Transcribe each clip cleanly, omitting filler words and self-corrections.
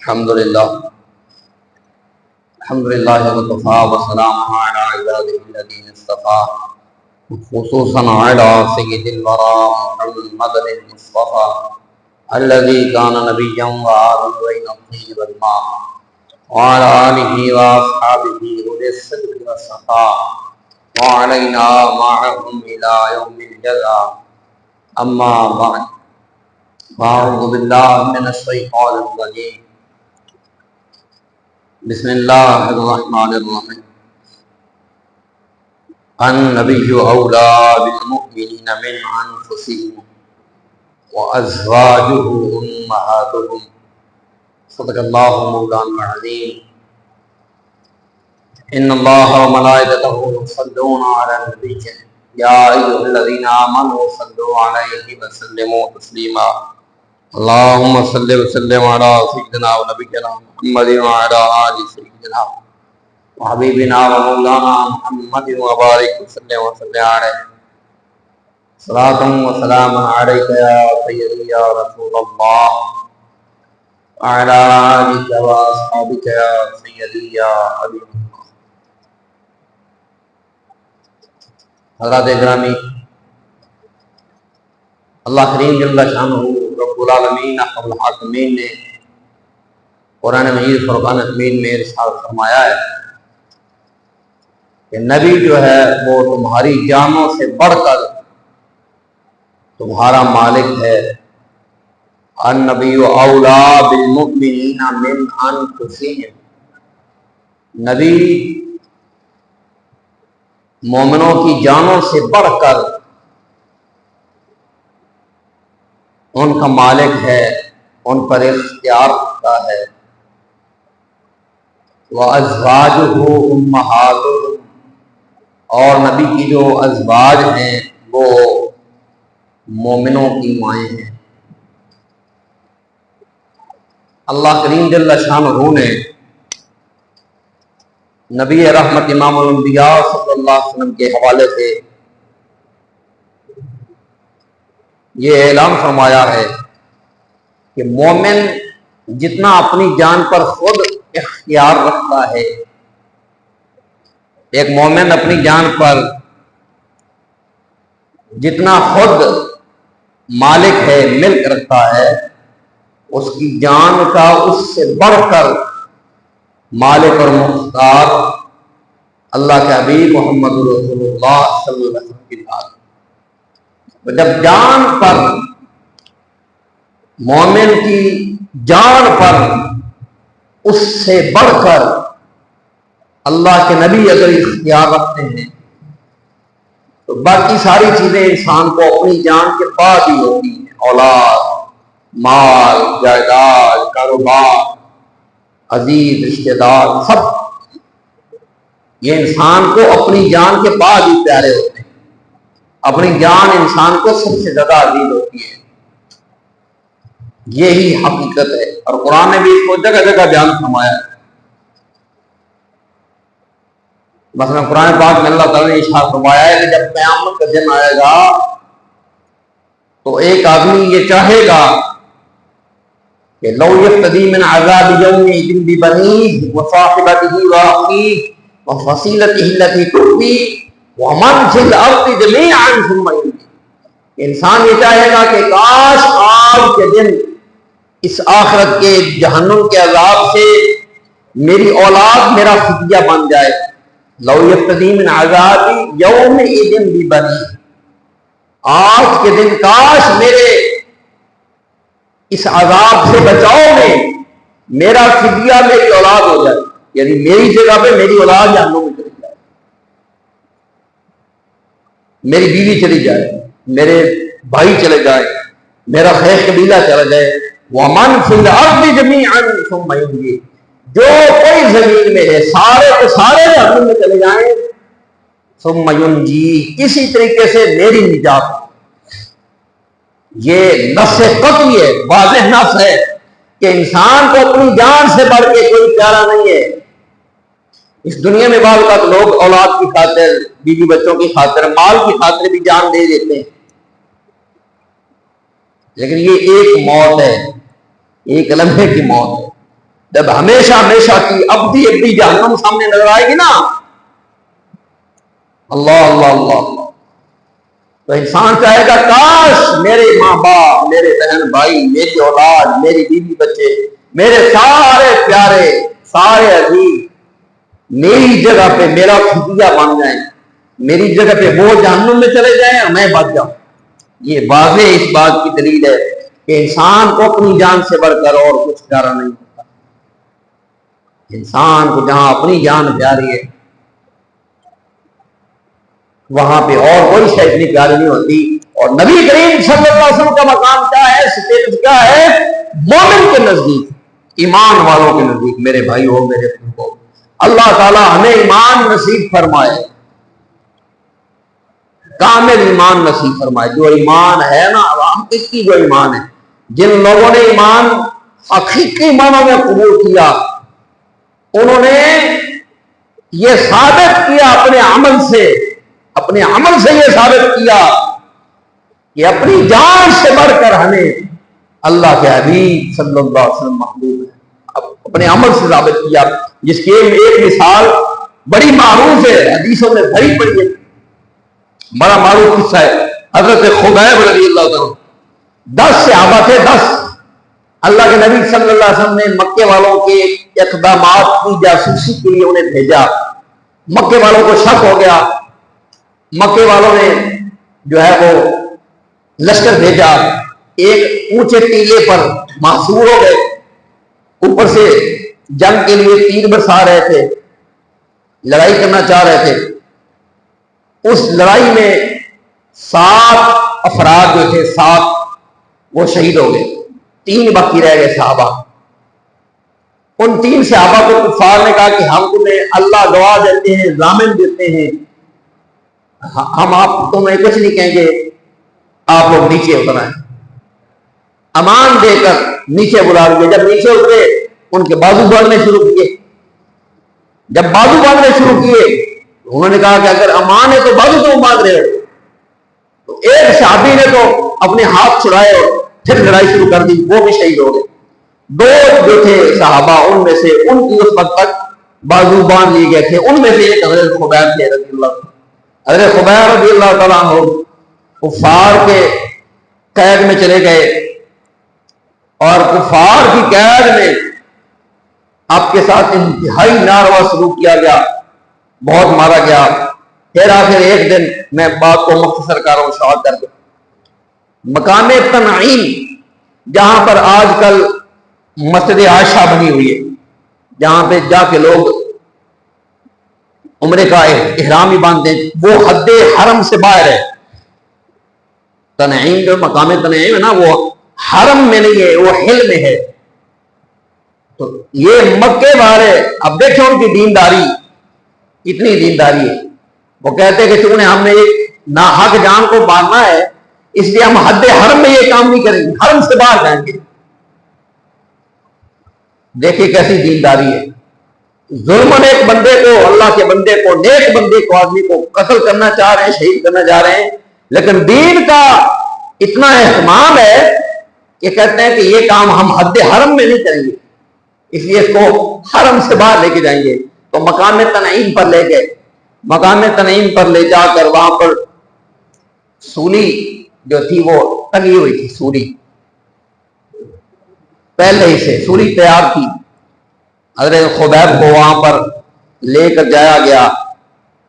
الحمد للہ وکفى وسلام علی عباده الذین اصطفى خصوصا علی سید الورى محمد المصطفى الذي كان نبيا وآدم بين الطين والماء وعلى آله وأصحابه أولي الصدق والصفاء وعلينا معهم إلى يوم الجزاء أما بعد فأعوذ بالله من الشيطان الرجيم بسم اللہ الرحمن الرحیم النبی اولی بالمؤمنین من انفسهم وازواجه امہاتهم صدق اللہ مولانا العظیم ان اللہ وملائکتہ یصلون علی النبی یا ایھا الذین آمنوا صلوا علیہ وسلموا تسلیما اللهم صل وسلم على سيدنا ونبينا محمد وعلى آل سيدنا وحبيبنا ومولانا محمد وبارك وسلم عليه صلاة وسلام عليك يا سيدي يا رسول الله وعلى آلك وأصحابك يا سيدي يا حبيب الله. حضرات گرامی، اللہ کریم جل شانہ رب العالمین احکم الحاکمین نے قرآن مجید فرقان حمید میں ارشاد فرمایا ہے کہ نبی جو ہے وہ تمہاری جانوں سے بڑھ کر تمہارا مالک ہے. النبی اولی بالمؤمنین من انفسهم، نبی مومنوں کی جانوں سے بڑھ کر ان کا مالک ہے، ان پر اختیار رکھتا ہے. وَأَزْوَاجُهُ أُمَّهَاتُهُمْ، اور نبی کی جو ازواج ہیں وہ مومنوں کی مائیں ہیں. اللہ کریم جل شانہ نے نبی رحمت امام الانبیاء صلی اللہ علیہ وسلم کے حوالے سے یہ اعلان فرمایا ہے کہ مومن جتنا اپنی جان پر خود اختیار رکھتا ہے، ایک مومن اپنی جان پر جتنا خود مالک ہے، ملک رکھتا ہے، اس کی جان کا اس سے بڑھ کر مالک اور مختار اللہ کے حبیب محمد رسول اللہ صلی اللہ علیہ وسلم کی ذات. جب جان پر، مومن کی جان پر اس سے بڑھ کر اللہ کے نبی اگر اختیار رکھتے ہیں تو باقی ساری چیزیں انسان کو اپنی جان کے بعد ہی ہوتی ہیں. اولاد، مال، جائیداد، کاروبار، عزیز، رشتہ دار، سب یہ انسان کو اپنی جان کے بعد ہی پیارے ہوتے ہیں. اپنی جان انسان کو سب سے زیادہ عزیز ہوتی ہے. یہی حقیقت ہے، اور قرآن نے بھی اس کو جگہ جگہ بیان فرمایا ہے. مثلا قرآن پاک میں اللہ تعالیٰ نے ارشاد فرمایا ہے کہ جب قیامت کا دن آئے گا تو ایک آدمی یہ چاہے گا کہ لو یفتدی من عذاب یومئذ ببنیہ وصاحبتہ واخیہ وفصیلتہ التی تؤویہ ومن فی الارض جمیعا ثم ینجیہ. انسان یہ چاہے گا کہ کاش آج کے دن اس آخرت کے جہنم کے عذاب سے میری اولاد میرا فدیہ بن جائے. لو یفتدی من عذاب یومئذ ببنیہ، آج کے دن کاش میرے اس عذاب سے بچاؤ میں میرا فدیہ میری اولاد ہو جائے، یعنی میری جگہ پہ میری اولاد جہنم میں چلی جائے، میری بیوی چلی جائے، میرے بھائی چلے جائے، میرا خیر قبیلہ چلا جائے. وَمَنْ فِي الْأَرْضِ جَمِيعًا ثُمَّ يُنْجِيهِ، جو کوئی زمین میں ہے سارے کے سارے جہنم میں چلے جائیں. ثُمَّ يُنْجِيهِ، اسی طریقے سے میری نجات. یہ نص قطعی ہے، واضح نص ہے کہ انسان کو اپنی جان سے بڑھ کے کوئی پیارا نہیں ہے. اس دنیا میں بعض اوقات لوگ اولاد کی خاطر، بیوی بچوں کی خاطر، مال کی خاطر بھی جان دے دیتے ہیں، لیکن یہ ایک موت ہے، ایک لمحے کی موت ہے. جب ہمیشہ ہمیشہ کی ابدی جہنم سامنے نظر آئے گی نا، اللہ اللہ اللہ اللہ، تو انسان چاہے گا کاش میرے ماں باپ، میرے بہن بھائی، میری اولاد، میری بیوی بچے، میرے سارے پیارے، سارے عزیز میری جگہ پہ میرا خفیہ بن جائیں، میری جگہ پہ وہ جہنم میں چلے جائیں اور میں بچ جاؤں۔ یہ واضح اس بات کی دلیل ہے کہ انسان کو اپنی جان سے بڑھ کر اور کچھ پیارا نہیں ہوتا۔ انسان کو جہاں اپنی جان پیاری ہے وہاں پہ اور کوئی شے اتنی پیاری نہیں ہوتی۔ اور نبی کریم صلی اللہ علیہ وسلم کا مقام کیا ہے، اسٹیٹس کیا ہے مومن کے نزدیک، ایمان والوں کے نزدیک۔ میرے بھائی ہو، میرے بزرگوں، اللہ تعالی ہمیں ایمان نصیب فرمائے، کامل ایمان نصیب فرمائے۔ جو ایمان ہے نا، حقیقی جو ایمان ہے، جن لوگوں نے ایمان حقیقی معنوں میں قبول کیا، انہوں نے یہ ثابت کیا اپنے عمل سے یہ ثابت کیا کہ اپنی جان سے بڑھ کر ہمیں اللہ کے حبیب صلی اللہ علیہ وسلم محبوب ہے۔ اپنے عمل سے ثابت کیا، جس کی ایک مثال بڑی معروف ہے، حدیثوں میں بھری پڑی ہے، بڑا معروف قصہ ہے۔ حضرت خبیب رضی اللہ عنہ 10 صحابہ تھے، 10 اللہ کے نبی صلی اللہ علیہ وسلم نے مکے والوں کے اقدامات کی جاسوسی کے لیے انہیں بھیجا۔ مکے والوں کو شک ہو گیا، مکے والوں نے جو ہے وہ لشکر بھیجا، ایک اونچے ٹیلے پر محصور ہو گئے، اوپر سے جنگ کے لیے تیر برسا رہے تھے، لڑائی کرنا چاہ رہے تھے۔ اس لڑائی میں 7 افراد جو تھے، 7 وہ شہید ہو گئے، 3 باقی رہ گئے صحابہ۔ ان 3 صحابہ کو کفار نے کہا کہ ہم تمہیں اللہ گواہ دیتے ہیں، ضامن دیتے ہیں، ہم آپ تمہیں کچھ نہیں کہیں گے، آپ لوگ نیچے اتر آئیں۔ امان دے کر نیچے بلا دیے۔ جب نیچے اترے ان کے بازو باندھنے شروع کیے۔ جب بازو باندھنے شروع کیے انہوں نے کہا کہ اگر امان ہے تو بازو کیوں باندھ رہے ہو؟ تو ایک صحابی نے تو اپنے ہاتھ چھڑائے اور پھر لڑائی شروع کر دی، وہ بھی شہید ہو گئے۔ 2 جو تھے صحابہ، ان میں سے ان کی اس وقت تک بازو باندھ لیے گئے تھے، ان میں سے ایک حضرت خبیب تھے رضی اللہ عنہ۔ حضرت خبیب رضی اللہ تعالیٰ عنہ کفار کے قید میں چلے گئے، اور کفار کی قید میں آپ کے ساتھ انتہائی ناروا سلوک کیا گیا، بہت مارا گیا۔ پھر آخر ایک دن، میں بات کو مختصر کر رہا ہوں شارٹ کر کے، مقام تنعیم جہاں پر آج کل مسجد عائشہ بنی ہوئی ہے، جہاں پہ جا کے لوگ عمرے کا احرام ہی باندھتے ہیں، وہ حد حرم سے باہر ہے۔ تنعیم جو مقام تنعیم ہے نا، وہ حرم میں نہیں ہے، وہ حل میں ہے۔ تو یہ مکے والے اب دیکھیں ان کی دینداری، کتنی دینداری ہے۔ وہ کہتے ہیں کہ چونکہ ہم نے ایک ناحق جان کو مارنا ہے، اس لیے ہم حد حرم میں یہ کام نہیں کریں گے، حرم سے باہر جائیں گے۔ دیکھیں کیسی دینداری ہے۔ ظلمن ایک بندے کو، اللہ کے بندے کو، نیک بندے کو، آدمی کو قتل کرنا چاہ رہے ہیں، شہید کرنا چاہ رہے ہیں، لیکن دین کا اتنا اہتمام ہے کہ کہتے ہیں کہ یہ کام ہم حد حرم میں نہیں کریں گے، اس لیے اس کو حرم سے باہر لے کے جائیں گے۔ تو مقام تنعیم پر لے گئے، مقام تنعیم پر لے جا کر وہاں پر سولی جو تھی وہ ٹنگی ہوئی تھی، سولی پہلے ہی سے سولی تیار تھی۔ حضرت خبیب کو وہاں پر لے کر جایا گیا،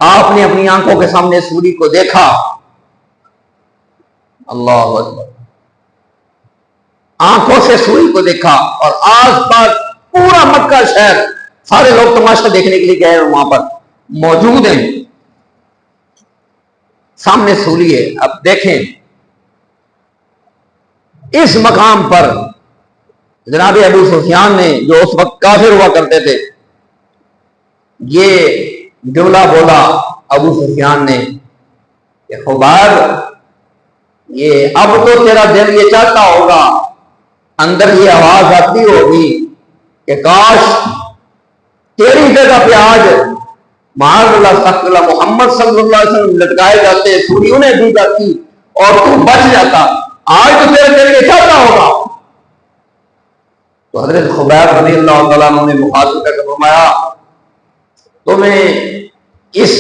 آپ نے اپنی آنکھوں کے سامنے سولی کو دیکھا، اللہ اکبر، آنکھوں سے سولی کو دیکھا، اور آس پاس پورا مکہ شہر سارے لوگ تماشا دیکھنے کے لیے گئے، وہاں پر موجود ہیں، سامنے سولی ہے۔ اب دیکھیں اس مقام پر جناب ابو سفیان نے، جو اس وقت کافر ہوا کرتے تھے، یہ جملہ بولا ابو سفیان نے کہ خبیب، یہ اب تو تیرا دل یہ چاہتا ہوگا، اندر یہ آواز آتی ہوگی کہ کاش تیری جگہ پہ آج معاذ اللہ استغفر اللہ محمد صلی اللہ علیہ وسلم لٹکائے جاتے، سوری انہیں دی جاتی اور تو بچ جاتا۔ آج تو تیرے دل یہ چاہتا ہوگا۔ تو حضرت خبیب رضی اللہ تعالیٰ عنہ نے مخاطب کر کے فرمایا تمہیں اس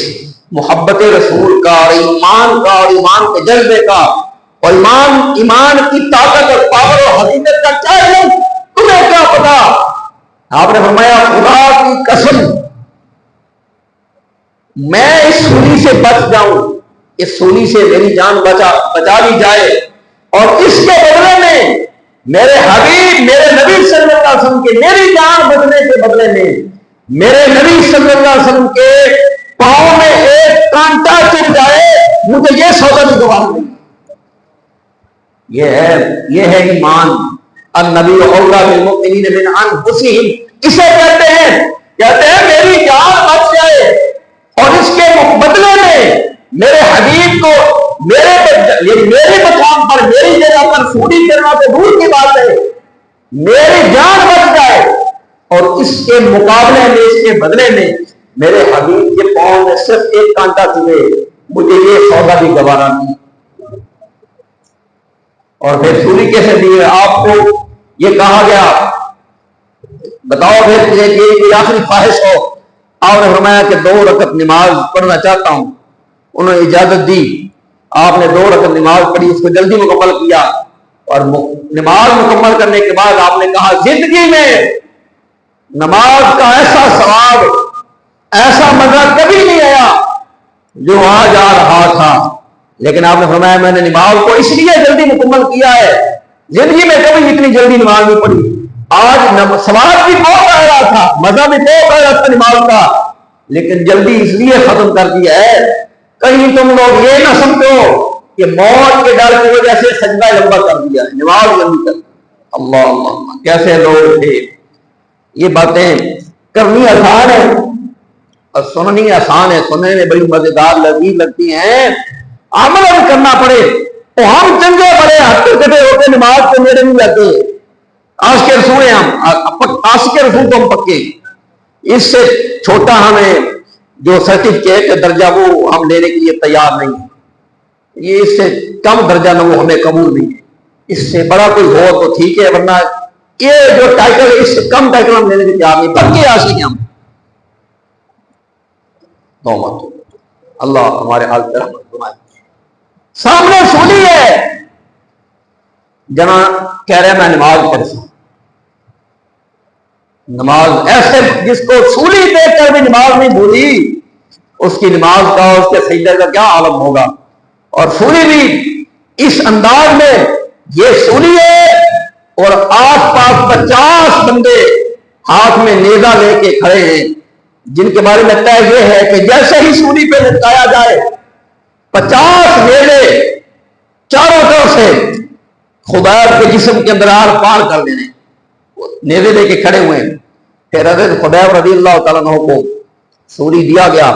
محبت رسول کا اور ایمان کے جذبے کا اور ایمان کی طاقت اور پاور اور حقیقت کا کیا علم، تمہیں کیا پتا؟ آپ نے فرمایا خدا کی قسم میں اس سولی سے بچ جاؤں، اس سولی سے میری جان بچا لی جائے، اور اس کے بدلے میں میرے حبیب میرے نبی صلی اللہ علیہ وسلم کے میری جان بچنے کے بدلے میں میرے نبی صلی اللہ علیہ وسلم کے پاؤں میں ایک کانٹا چل جائے، مجھے یہ سودا بھی گوارا نہیں۔ یہ ہے ایمان۔ النبی اولا بالمؤمنین من انفسہم، اسے کہتے ہیں میری جان بچ جائے اور اس کے بدلے میں میرے حبیب کو میرے مقام پر میری جگہ پر سوری کرنا تو دور کی بات ہے، میری جان بچ جائے اور اس کے مقابلے میں اس کے بدلے میں میرے حبیب کے پاؤں میں صرف ایک کانٹا چلے، مجھے یہ سودا بھی گوارا نہیں۔ اور پھر سوری کیسے دی؟ آپ کو یہ کہا گیا بتاؤ پھر یہ آخری خواہش ہو، آپ نے فرمایا کہ 2 رکعت نماز پڑھنا چاہتا ہوں، انہوں نے اجازت دی، آپ نے 2 رکعت نماز پڑھی، اس کو جلدی مکمل کیا، اور نماز مکمل کرنے کے بعد آپ نے کہا زندگی میں نماز کا ایسا ثواب ایسا مزہ کبھی نہیں آیا جو آج آ رہا تھا، لیکن آپ نے فرمایا میں نے نماز کو اس لیے جلدی مکمل کیا ہے، زندگی میں کبھی اتنی جلدی نماز نہیں پڑھی، آج ثواب بھی بہت آ رہا تھا، مزہ بھی بہت آ رہا تھا نماز کا، لیکن جلدی اس لیے ختم کر دیا ہے کہیں تم لوگ یہ نہ سمجھو کہ موت کے ڈر کی وجہ سے سجدہ لمبا کر دیا ہے، نماز جلدی کر۔ اللہ اللہ، کیسے لوگ تھے! یہ باتیں کرنی آسان ہے اور سننی آسان ہے، سننے میں بڑی مزیدار لذیذ لگتی ہیں، عمل کرنا پڑے تو ہم چنگے بڑے ہٹے کٹے ہو کے نماز کو میرے نہیں جاتے، عاشق رسول ہیں ہم، عاشق رسول تو ہم پکے، اس سے چھوٹا ہمیں جو سرٹیفکیٹ درجہ وہ ہم لینے کے لیے تیار نہیں ہیں، یہ اس سے کم درجہ نہ وہ ہمیں قبول نہیں ہے، اس سے بڑا کوئی ہو تو ٹھیک ہے، ورنہ یہ جو ٹائٹل ہے اس سے کم ٹائٹل ہم لینے کے تیار نہیں، پکے عاشق ہیں ہم۔ اللہ ہمارے حال پر رحمت فرمائے۔ سامنے سولی ہے، جنا کہہ رہے میں نماز پڑھتا ہوں، نماز ایسے جس کو سولی دیکھ کر بھی نماز نہیں بھولی، اس کی نماز کا اس کے سجدے کا کیا عالم ہوگا۔ اور سولی بھی اس انداز میں یہ سولی ہے اور آس پاس 50 بندے ہاتھ میں نیزہ لے کے کھڑے ہیں، جن کے بارے میں طے یہ ہے کہ جیسے ہی سولی پہ لٹکایا جائے 50 نیزے چاروں طرف سے خبیب کے جسم کے اندر آر پار کر دینے، نیزے لے کے کھڑے ہوئے ہیں۔ پھر حضرت خبیب رضی اللہ تعالیٰ عنہ کو سولی دیا گیا،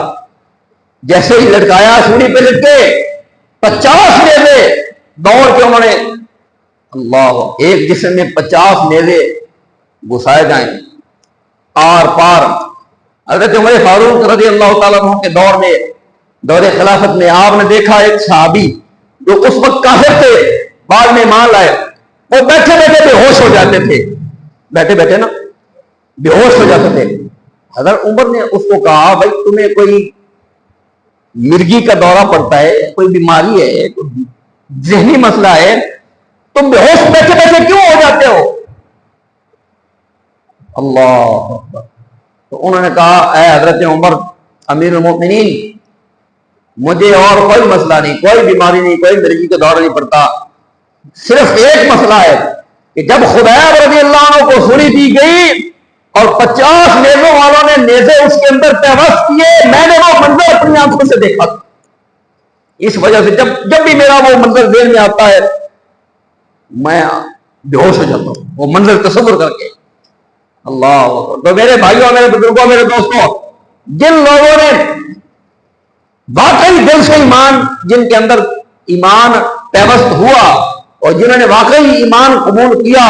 جیسے ہی لٹکایا سولی پہ لٹکے 50 نیزے دوڑ کے انہوں نے اللہ ایک جسم میں 50 نیزے گھسائے جائیں آر پار۔ حضرت عمر فاروق رضی اللہ تعالیٰ عنہ کے دور میں دور خلافت میں آپ نے دیکھا ایک صحابی جو اس وقت کافر تھے بعد میں ایمان لائے، وہ بیٹھے بیٹھے بے ہوش ہو جاتے تھے، بیٹھے بیٹھے نا بے ہوش ہو جاتے تھے۔ حضرت عمر نے اس کو کہا بھائی تمہیں کوئی مرگی کا دورہ پڑتا ہے، کوئی بیماری ہے، کوئی ذہنی مسئلہ ہے، تم بے ہوش بیٹھے بیٹھے کیوں ہو جاتے ہو؟ اللہ اکبر۔ تو انہوں نے کہا اے حضرت عمر امیر المومنین، مجھے اور کوئی مسئلہ نہیں، کوئی بیماری نہیں، کوئی مرگی کا دورہ نہیں پڑتا، صرف ایک مسئلہ ہے کہ جب خبیب رضی اللہ عنہ کو سولی دی گئی اور 50 نیزوں والوں نے نیزے اس کے اندر پیوست کیے، میں نے وہ منظر اپنی آنکھوں سے دیکھا، اس وجہ سے جب بھی میرا وہ منظر ذہن میں آتا ہے میں بے ہوش ہو جاتا ہوں، وہ منظر تصور کر کے۔ اللہ تو میرے بھائیوں، میرے بزرگوں، میرے دوستوں، جن لوگوں نے واقعی دل سے ایمان، جن کے اندر ایمان پیوست ہوا اور جنہوں نے واقعی ایمان قبول کیا،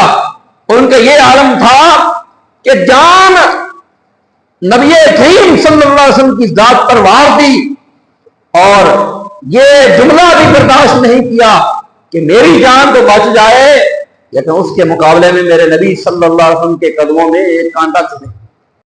ان کا یہ عالم تھا کہ جان نبی کریم صلی اللہ علیہ وسلم کی ذات پر وار دی، اور یہ جملہ بھی برداشت نہیں کیا کہ میری جان تو بچ جائے لیکن اس کے مقابلے میں میرے نبی صلی اللہ علیہ وسلم کے قدموں میں ایک کانٹا چبھے۔